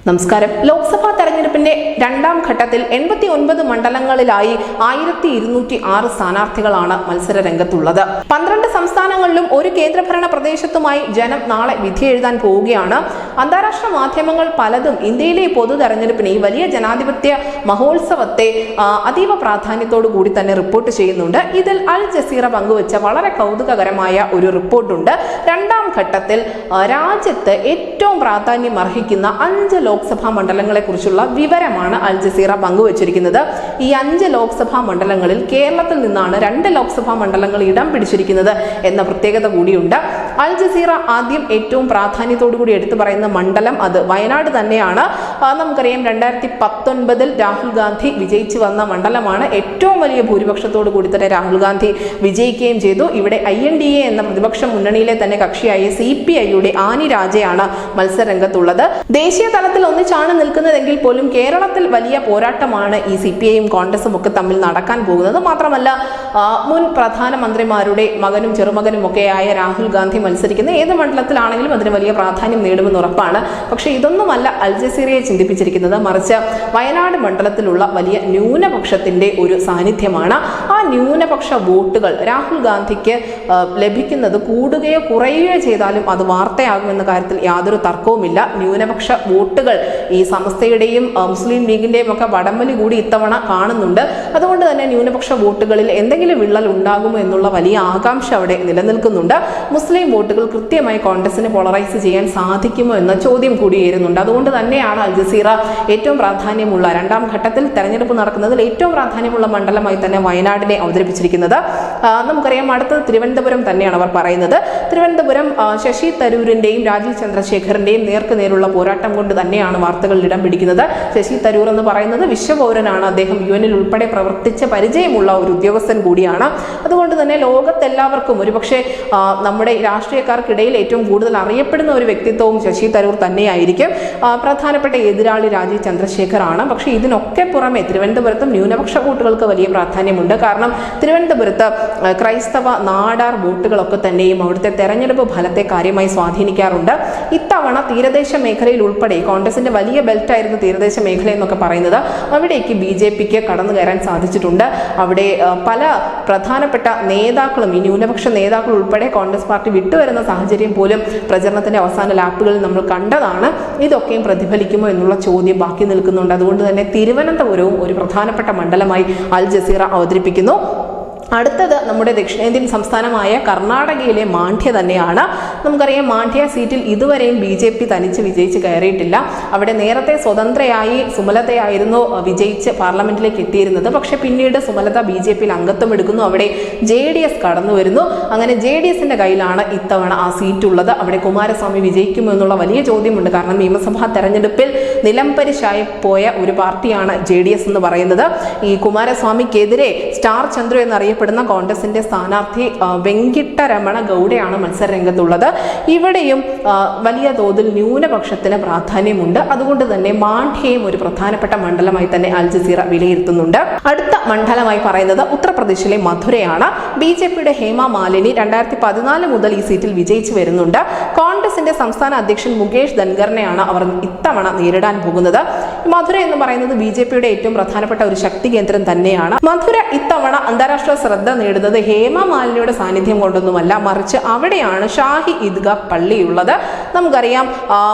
നമസ്കാരം. ലോക്സഭാ തെരഞ്ഞെടുപ്പിന്റെ രണ്ടാം ഘട്ടത്തിൽ 89 മണ്ഡലങ്ങളിലായി 1206 സ്ഥാനാർത്ഥികളാണ് മത്സര രംഗത്തുള്ളത്. 12 സംസ്ഥാനങ്ങളിലും ഒരു കേന്ദ്രഭരണ പ്രദേശത്തുമായി ജനം നാളെ വിധി എഴുതാൻ പോവുകയാണ്. അന്താരാഷ്ട്ര മാധ്യമങ്ങൾ പലതും ഇന്ത്യയിലെ പൊതു തെരഞ്ഞെടുപ്പിനെ വലിയ ജനാധിപത്യ മഹോത്സവത്തെ അതീവ പ്രാധാന്യത്തോടു കൂടി തന്നെ റിപ്പോർട്ട് ചെയ്യുന്നുണ്ട്. ഇതിൽ അൽ ജസീറ പങ്കുവച്ച വളരെ കൗതുകകരമായ ഒരു റിപ്പോർട്ടുണ്ട്. രണ്ടാം ഘട്ടത്തിൽ രാജ്യത്ത് ഏറ്റവും പ്രാധാന്യം അർഹിക്കുന്ന 5 ലോക്സഭാ മണ്ഡലങ്ങളെ കുറിച്ചുള്ള വിവരമാണ് അൽ ജസീറ പങ്കുവച്ചിരിക്കുന്നത്. ഈ 5 ലോക്സഭാ മണ്ഡലങ്ങളിൽ കേരളത്തിൽ നിന്നാണ് 2 ലോക്സഭാ മണ്ഡലങ്ങൾ ഇടം പിടിച്ചിരിക്കുന്നത് എന്ന പ്രത്യേകത കൂടിയുണ്ട്. അൽ ജസീറ ആദ്യം ഏറ്റവും പ്രാധാന്യത്തോടു കൂടി എടുത്തു പറയുന്ന മണ്ഡലം അത് വയനാട് തന്നെയാണ്. നമുക്കറിയാം 2019 രാഹുൽ ഗാന്ധി വിജയിച്ചു വന്ന മണ്ഡലമാണ്. ഏറ്റവും വലിയ ഭൂരിപക്ഷത്തോടു കൂടി തന്നെ രാഹുൽ ഗാന്ധി വിജയിക്കുകയും ചെയ്തു. ഇവിടെ INDA എന്ന പ്രതിപക്ഷ മുന്നണിയിലെ തന്നെ കക്ഷിയായ CPIയുടെ ആനി രാജയാണ് മത്സര രംഗത്തുള്ളത്. ദേശീയ തലത്തിൽ ഒന്നിച്ചാണ് നിൽക്കുന്നതെങ്കിൽ പോലും കേരളത്തിൽ വലിയ പോരാട്ടമാണ് ഈ CPIയും കോൺഗ്രസും ഒക്കെ തമ്മിൽ നടക്കാൻ പോകുന്നത്. മാത്രമല്ല മുൻ പ്രധാനമന്ത്രിമാരുടെ മകനും ചെറുമകനും ഒക്കെയായ രാഹുൽ ഗാന്ധി മത്സരിക്കുന്ന ഏത് മണ്ഡലത്തിലാണെങ്കിലും അതിന് വലിയ പ്രാധാന്യം നേടുമെന്ന് ഉറപ്പാണ്. പക്ഷെ ഇതൊന്നുമല്ല അൽ ജസീറയെ ചിന്തിപ്പിച്ചിരിക്കുന്നത്. മറിച്ച് വയനാട് മണ്ഡലത്തിലുള്ള വലിയ ന്യൂനപക്ഷത്തിന്റെ ഒരു സാന്നിധ്യമാണ്. ആ ന്യൂനപക്ഷ വോട്ടുകൾ രാഹുൽ ഗാന്ധിക്ക് ലഭിക്കുന്നത് കൂടുകയോ കുറയുകയോ ചെയ്താലും അത് വാർത്തയാകുമെന്ന കാര്യത്തിൽ യാതൊരു തർക്കവുമില്ല. ന്യൂനപക്ഷ വോട്ടുകൾ ഈ സമസ്തയുടെയും മുസ്ലിം ലീഗിന്റെയും ഒക്കെ വടംവലി കൂടി ഇത്തവണ കാണുന്നുണ്ട്. അതുകൊണ്ട് തന്നെ ന്യൂനപക്ഷ വോട്ടുകളിൽ എന്തെങ്കിലും വിള്ളൽ ഉണ്ടാകുമോ എന്നുള്ള വലിയ ആകാംക്ഷ അവിടെ നിലനിൽക്കുന്നുണ്ട്. മുസ്ലിം വോട്ടുകൾ കൃത്യമായി കോൺഗ്രസിനെ പോളറൈസ് ചെയ്യാൻ സാധിക്കുമോ എന്ന ചോദ്യം കൂടി ഉയരുന്നുണ്ട്. അതുകൊണ്ട് തന്നെയാണ് അൽ ജസീറ ഏറ്റവും പ്രാധാന്യമുള്ള രണ്ടാം ഘട്ടത്തിൽ തെരഞ്ഞെടുപ്പ് നടക്കുന്നതിൽ ഏറ്റവും പ്രാധാന്യമുള്ള മണ്ഡലമായി തന്നെ വയനാടിനെ അവതരിപ്പിച്ചിരിക്കുന്നത്. നമുക്കറിയാം അടുത്തത് തിരുവനന്തപുരം തന്നെയാണ് അവർ പറയുന്നത്. തിരുവനന്തപുരം ശശി തരൂരിന്റെയും രാജീവ് ചന്ദ്രശേഖറിന്റെയും നേർക്കുനേരുള്ള പോരാട്ടം കൊണ്ട് തന്നെയാണ് വാർത്തകളിൽ ഇടം പിടിക്കുന്നത്. ശശി തരൂർ എന്ന് പറയുന്നത് വിശ്വപൗരനാണ്. അദ്ദേഹം UN ഉൾപ്പെടെ പ്രവർത്തിച്ച പരിചയമുള്ള ഒരു ഉദ്യോഗസ്ഥൻ കൂടിയാണ്. അതുകൊണ്ട് തന്നെ ലോകത്തെല്ലാവർക്കും ഒരുപക്ഷെ നമ്മുടെ രാഷ്ട്രീയക്കാർക്കിടയിൽ ഏറ്റവും കൂടുതൽ അറിയപ്പെടുന്ന ഒരു വ്യക്തിത്വവും ശശി തരൂർ തന്നെയായിരിക്കും. പ്രധാനപ്പെട്ട എതിരാളി രാജീവ് ചന്ദ്രശേഖർ ആണ്. പക്ഷേ ഇതിനൊക്കെ പുറമെ തിരുവനന്തപുരത്തും ന്യൂനപക്ഷ വോട്ടുകൾക്ക് വലിയ പ്രാധാന്യമുണ്ട്. കാരണം തിരുവനന്തപുരത്ത് ക്രൈസ്തവ നാടാർ വോട്ടുകളൊക്കെ തന്നെയും അവിടുത്തെ തെരഞ്ഞെടുപ്പ് ഫലത്തെ കാര്യമായി സ്വാധീനിക്കാറുണ്ട്. ഇത്തവണ തീരദേശ മേഖലയിൽ ഉൾപ്പെടെ കോൺഗ്രസിന്റെ വലിയ ബെൽറ്റായിരുന്നു തീരദേശ മേഖല എന്നൊക്കെ പറയുന്നത്. അവിടേക്ക് BJPക്ക് കടന്നു കയറാൻ സാധിച്ചിട്ടുണ്ട്. അവിടെ പല പ്രധാനപ്പെട്ട നേതാക്കളും ഈ ന്യൂനപക്ഷ നേതാക്കൾ ഉൾപ്പെടെ കോൺഗ്രസ് പാർട്ടി വിട്ടുവരുന്ന സാഹചര്യം പോലും പ്രചരണത്തിന്റെ അവസാന ലാപ്പുകളിൽ നമ്മൾ കണ്ടതാണ്. ഇതൊക്കെയും പ്രതിഫലിക്കുമോ എന്നുള്ള ചോദ്യം ബാക്കി നിൽക്കുന്നുണ്ട്. അതുകൊണ്ട് തന്നെ തിരുവനന്തപുരവും ഒരു പ്രധാനപ്പെട്ട മണ്ഡലമായി അൽ ജസീറ അവതരിപ്പിക്കുന്നു. അടുത്തത് നമ്മുടെ ദക്ഷിണേന്ത്യൻ സംസ്ഥാനമായ കർണാടകയിലെ മാണ്ഡ്യ തന്നെയാണ്. നമുക്കറിയാം മാണ്ഡ്യ സീറ്റിൽ ഇതുവരെയും BJP തനിച്ച് വിജയിച്ച് കയറിയിട്ടില്ല. അവിടെ നേരത്തെ സ്വതന്ത്രയായി സുമലതയായിരുന്നു വിജയിച്ച് പാർലമെന്റിലേക്ക് എത്തിയിരുന്നത്. പക്ഷെ പിന്നീട് സുമലത BJPയിൽ അംഗത്വം എടുക്കുന്നു. അവിടെ JDS കടന്നു വരുന്നു. അങ്ങനെ JDSന്റെ കയ്യിലാണ് ഇത്തവണ ആ സീറ്റുള്ളത്. അവിടെ കുമാരസ്വാമി വിജയിക്കുമോ എന്നുള്ള വലിയ ചോദ്യമുണ്ട്. കാരണം നിയമസഭാ തെരഞ്ഞെടുപ്പിൽ നിലംപരിശായി പോയ ഒരു പാർട്ടിയാണ് JDS എന്ന് പറയുന്നത്. ഈ കുമാരസ്വാമിക്കെതിരെ സ്റ്റാർ ചന്ദ്രു എന്നറിയപ്പെടുന്ന കോൺഗ്രസിന്റെ സ്ഥാനാർത്ഥി വെങ്കിട്ടരമണ ഗൗഡയാണ് മത്സര രംഗത്തുള്ളത്. ഇവിടെയും വലിയ തോതിൽ ന്യൂനപക്ഷത്തിന് പ്രാധാന്യമുണ്ട്. അതുകൊണ്ട് തന്നെ മാണ്ഡ്യയും ഒരു പ്രധാനപ്പെട്ട മണ്ഡലമായി തന്നെ അൽ ജസീറ വിലയിരുത്തുന്നുണ്ട്. അടുത്ത മണ്ഡലമായി പറയുന്നത് ഉത്തർപ്രദേശിലെ മധുരയാണ്. BJPയുടെ ഹേമ മാലിനി 2014 മുതൽ ഈ സീറ്റിൽ വിജയിച്ചു വരുന്നുണ്ട്. കോൺഗ്രസിന്റെ സംസ്ഥാന അധ്യക്ഷൻ മുകേഷ് ധൻഖറിനെയാണ് അവർ ഇത്തവണ നേരിടാൻ പോകുന്നത്. മധുര എന്ന് പറയുന്നത് BJPയുടെ ഏറ്റവും പ്രധാനപ്പെട്ട ഒരു ശക്തി കേന്ദ്രം തന്നെയാണ്. മധുര ഇത്തവണ അന്താരാഷ്ട്ര ശ്രദ്ധ നേടുന്നത് ഹേമ മാലിനിയുടെ സാന്നിധ്യം കൊണ്ടൊന്നുമല്ല, മറിച്ച് അവിടെയാണ് ഷാഹി ഈദ്ഗാ പള്ളിയുള്ളത്. നമുക്കറിയാം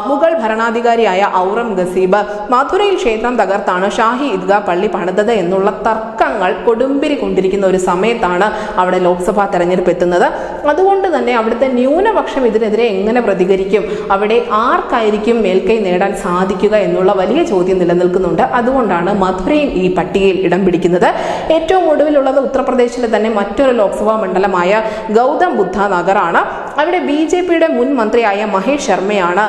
മുഗൾ ഭരണാധികാരിയായ ഔറംഗസീബ് മധുരയിൽ ക്ഷേത്രം തകർത്താണ് ഷാഹി ഈദ്ഗാ പള്ളി പണിതത് എന്നുള്ള തർക്കങ്ങൾ കൊടുമ്പിരി കൊണ്ടിരിക്കുന്ന ഒരു സമയത്താണ് അവിടെ ലോക്സഭാ തെരഞ്ഞെടുപ്പ് എത്തുന്നത്. അതുകൊണ്ട് തന്നെ അവിടുത്തെ ന്യൂനപക്ഷം ഇതിനെതിരെ എങ്ങനെ പ്രതികരിക്കും, അവിടെ ആർക്കായിരിക്കും മേൽക്കൈ നേടാൻ സാധിക്കുക എന്നുള്ള വലിയ ചോദ്യം നിലനിൽക്കുന്നുണ്ട്. അതുകൊണ്ടാണ് മധുരയും ഈ പട്ടികയിൽ ഇടം പിടിക്കുന്നത്. ഏറ്റവും ഒടുവിലുള്ളത് ഉത്തർപ്രദേശിലെ തന്നെ മറ്റൊരു ലോക്സഭാ മണ്ഡലമായ ഗൗതം ബുദ്ധ നഗറാണ്. അവിടെ BJPയുടെ മുൻ മന്ത്രിയായ മഹേഷ് ശർമ്മയാണ്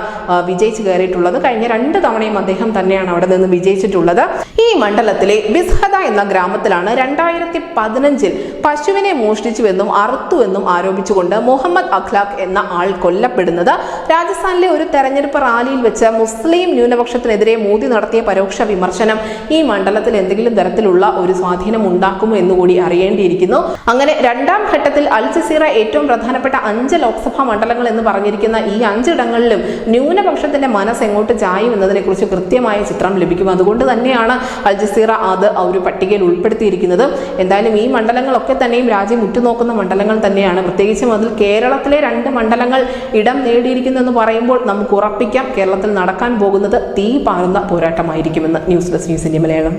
വിജയിച്ചു കയറിയിട്ടുള്ളത്. കഴിഞ്ഞ 2 തവണയും അദ്ദേഹം തന്നെയാണ് അവിടെ നിന്ന് വിജയിച്ചിട്ടുള്ളത്. ഈ മണ്ഡലത്തിലെ ബിസ്ഹദ എന്ന ഗ്രാമത്തിലാണ് 2015 പശുവിനെ മോഷ്ടിച്ചുവെന്നും അറുത്തുവെന്നും ആരോപിച്ചുകൊണ്ട് മുഹമ്മദ് അഖ്ലാഖ് എന്ന ആൾ കൊല്ലപ്പെടുന്നത്. രാജസ്ഥാനിലെ ഒരു തെരഞ്ഞെടുപ്പ് റാലിയിൽ വെച്ച് മുസ്ലിം ന്യൂനപക്ഷത്തിനെതിരെ മോദി നടത്തിയ നടത്തിയ പരോക്ഷ വിമർശനം ഈ മണ്ഡലത്തിൽ എന്തെങ്കിലും തരത്തിലുള്ള ഒരു സ്വാധീനം ഉണ്ടാക്കുമോ എന്നുകൂടി അറിയേണ്ടിയിരിക്കുന്നു. അങ്ങനെ രണ്ടാം ഘട്ടത്തിൽ അൽ ജസീറ ഏറ്റവും പ്രധാനപ്പെട്ട 5 ലോക്സഭാ മണ്ഡലങ്ങൾ എന്ന് പറഞ്ഞിരിക്കുന്ന ഈ 5 ഇടങ്ങളിലും ന്യൂനപക്ഷത്തിന്റെ മനസ്സ് എങ്ങോട്ട് ചായും എന്നതിനെ കുറിച്ച് കൃത്യമായ ചിത്രം ലഭിക്കും. അതുകൊണ്ട് തന്നെയാണ് അൽ ജസീറ അത് ഒരു പട്ടികയിൽ ഉൾപ്പെടുത്തിയിരിക്കുന്നത്. എന്തായാലും ഈ മണ്ഡലങ്ങളൊക്കെ തന്നെയും രാജ്യം ഉറ്റുനോക്കുന്ന മണ്ഡലങ്ങൾ തന്നെയാണ്. പ്രത്യേകിച്ചും അതിൽ കേരളത്തിലെ 2 മണ്ഡലങ്ങൾ ഇടം നേടിയിരിക്കുന്നു എന്ന് പറയുമ്പോൾ നമുക്ക് ഉറപ്പിക്കാം കേരളത്തിൽ നടക്കാൻ പോകുന്നത് തീ പാറുന്ന പോരാട്ടമായിരിക്കുമെന്ന്. News desk news India Malayalam.